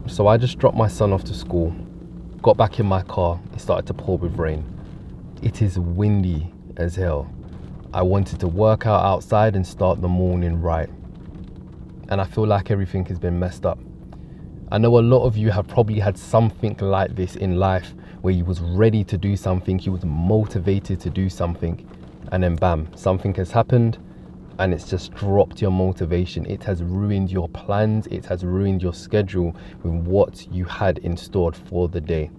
So I just dropped my son off to school, got back in my car, it started to pour with rain. It is windy as hell. I wanted to work out outside and start the morning right. And I feel like everything has been messed up. I know a lot of you have probably had something like this in life where you was ready to do something, you was motivated to do something, and then bam, something has happened and it's just dropped your motivation. It has ruined your plans, it has ruined your schedule with what you had in store for the day.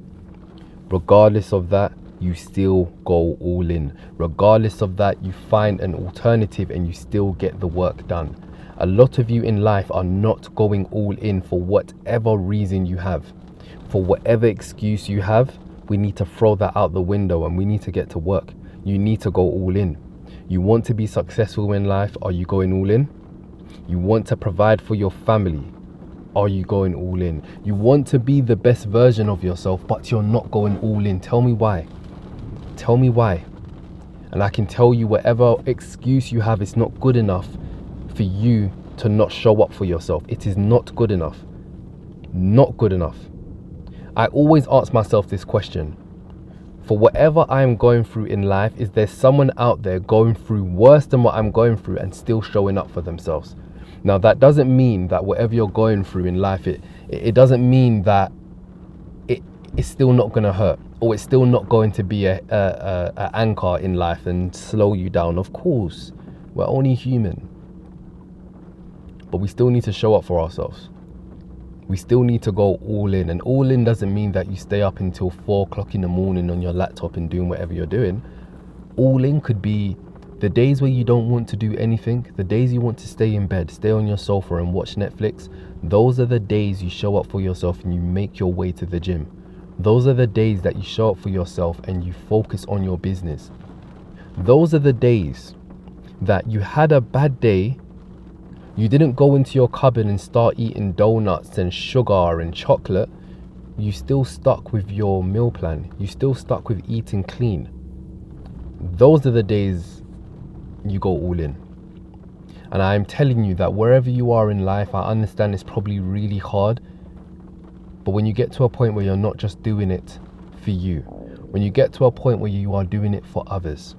Regardless of that, you still go all in. Regardless of that, you find an alternative and you still get the work done. A lot of you in life are not going all in for whatever reason you have. For whatever excuse you have, we need to throw that out the window and we need to get to work. You need to go all in. You want to be successful in life, are you going all in? You want to provide for your family, are you going all in? You want to be the best version of yourself, but you're not going all in. Tell me why. Tell me why. And I can tell you whatever excuse you have, it's not good enough for you to not show up for yourself. It is not good enough. Not good enough. I always ask myself this question. For whatever I am going through in life, is there someone out there going through worse than what I'm going through and still showing up for themselves? Now, that doesn't mean that whatever you're going through in life, it doesn't mean that it's still not going to hurt, or it's still not going to be a anchor in life and slow you down. Of course, we're only human. But we still need to show up for ourselves. We still need to go all in. And all in doesn't mean that you stay up until 4 o'clock in the morning on your laptop and doing whatever you're doing. All in could be the days where you don't want to do anything, the days you want to stay in bed, stay on your sofa and watch Netflix. Those are the days you show up for yourself and you make your way to the gym. Those are the days that you show up for yourself and you focus on your business. Those are the days that you had a bad day. You didn't go into your cupboard and start eating donuts and sugar and chocolate. You still stuck with your meal plan. You still stuck with eating clean. Those are the days you go all in. And I'm telling you that wherever you are in life, I understand it's probably really hard. But when you get to a point where you're not just doing it for you, when you get to a point where you are doing it for others,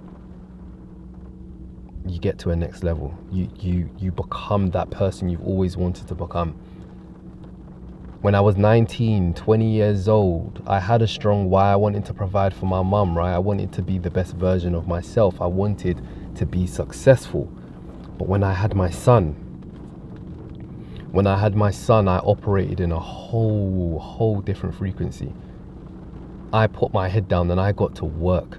you get to a next level. You become that person you've always wanted to become. When I was 19, 20 years old, I had a strong why. I wanted to provide for my mum, right? I wanted to be the best version of myself. I wanted to be successful. But when I had my son, I operated in a whole different frequency. I put my head down and I got to work.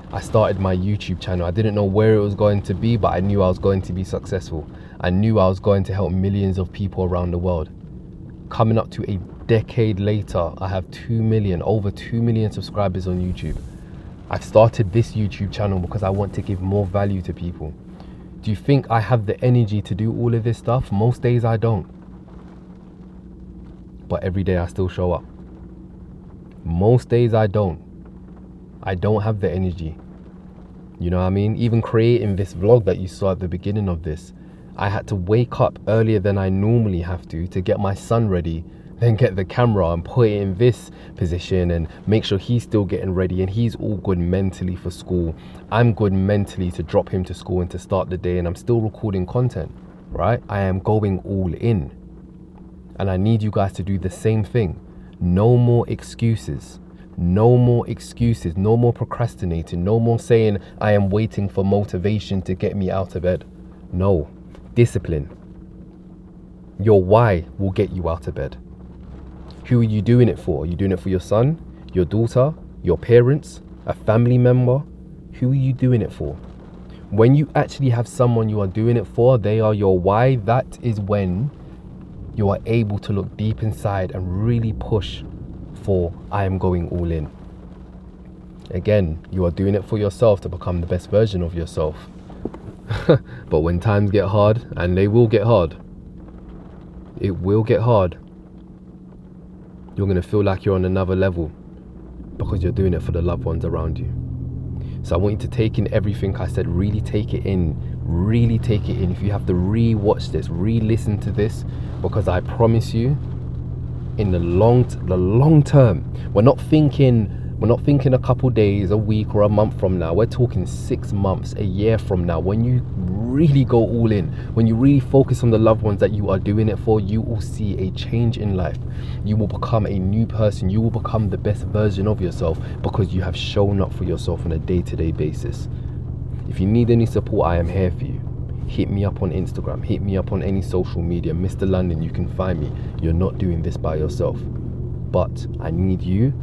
I started my YouTube channel. I didn't know where it was going to be, but I knew I was going to be successful. I knew I was going to help millions of people around the world. Coming up to a decade later, I have over 2 million subscribers on YouTube. I've started this YouTube channel because I want to give more value to people. Do you think I have the energy to do all of this stuff? Most days I don't. But every day I still show up. Most days I don't. I don't have the energy. You know what I mean? Even creating this vlog that you saw at the beginning of this, I had to wake up earlier than I normally have to get my son ready, then get the camera and put it in this position and make sure he's still getting ready and he's all good mentally for school. I'm good mentally to drop him to school and to start the day, and I'm still recording content, right? I am going all in. And I need you guys to do the same thing. No more excuses. No more excuses. No more procrastinating. No more saying, I am waiting for motivation to get me out of bed. No. Discipline. Your why will get you out of bed. Who are you doing it for? Are you doing it for your son, your daughter, your parents, a family member? Who are you doing it for? When you actually have someone you are doing it for, they are your why, that is when you are able to look deep inside and really push for, I am going all in. Again, you are doing it for yourself to become the best version of yourself. But when times get hard, and they will get hard, it will get hard, you're going to feel like you're on another level because you're doing it for the loved ones around you. So I want you to take in everything I said. Really take it in. Really take it in. If you have to re-watch this, re-listen to this, because I promise you, in the long term, we're not thinking a couple days, a week, or a month from now. We're talking 6 months, a year from now. When you really go all in, when you really focus on the loved ones that you are doing it for, you will see a change in life. You will become a new person. You will become the best version of yourself because you have shown up for yourself on a day-to-day basis. If you need any support, I am here for you. Hit me up on Instagram. Hit me up on any social media. Mr. London, you can find me. You're not doing this by yourself. But I need you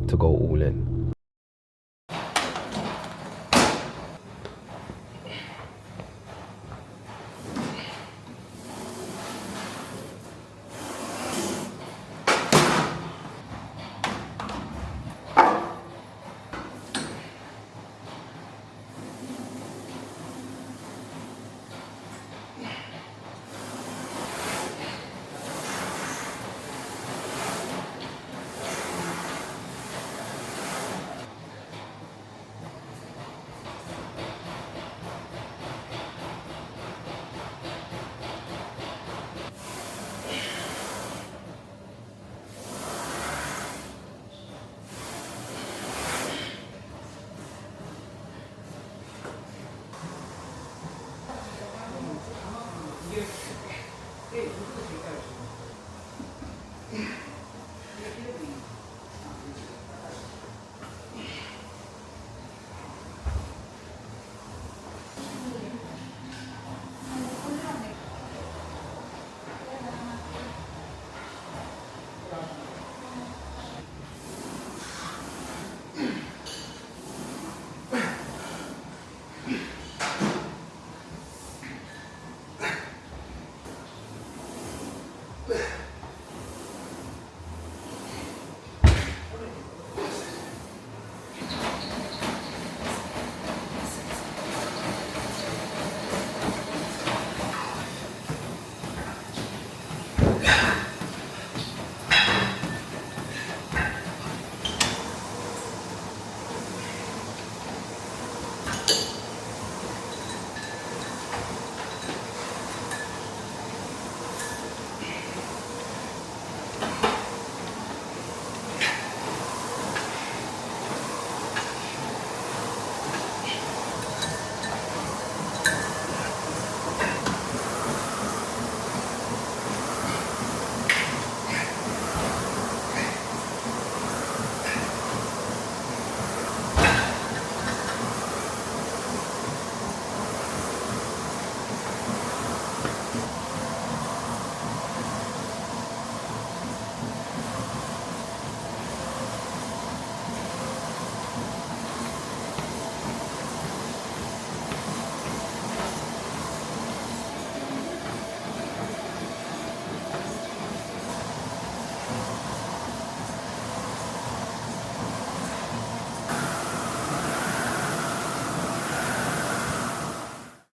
to go all in.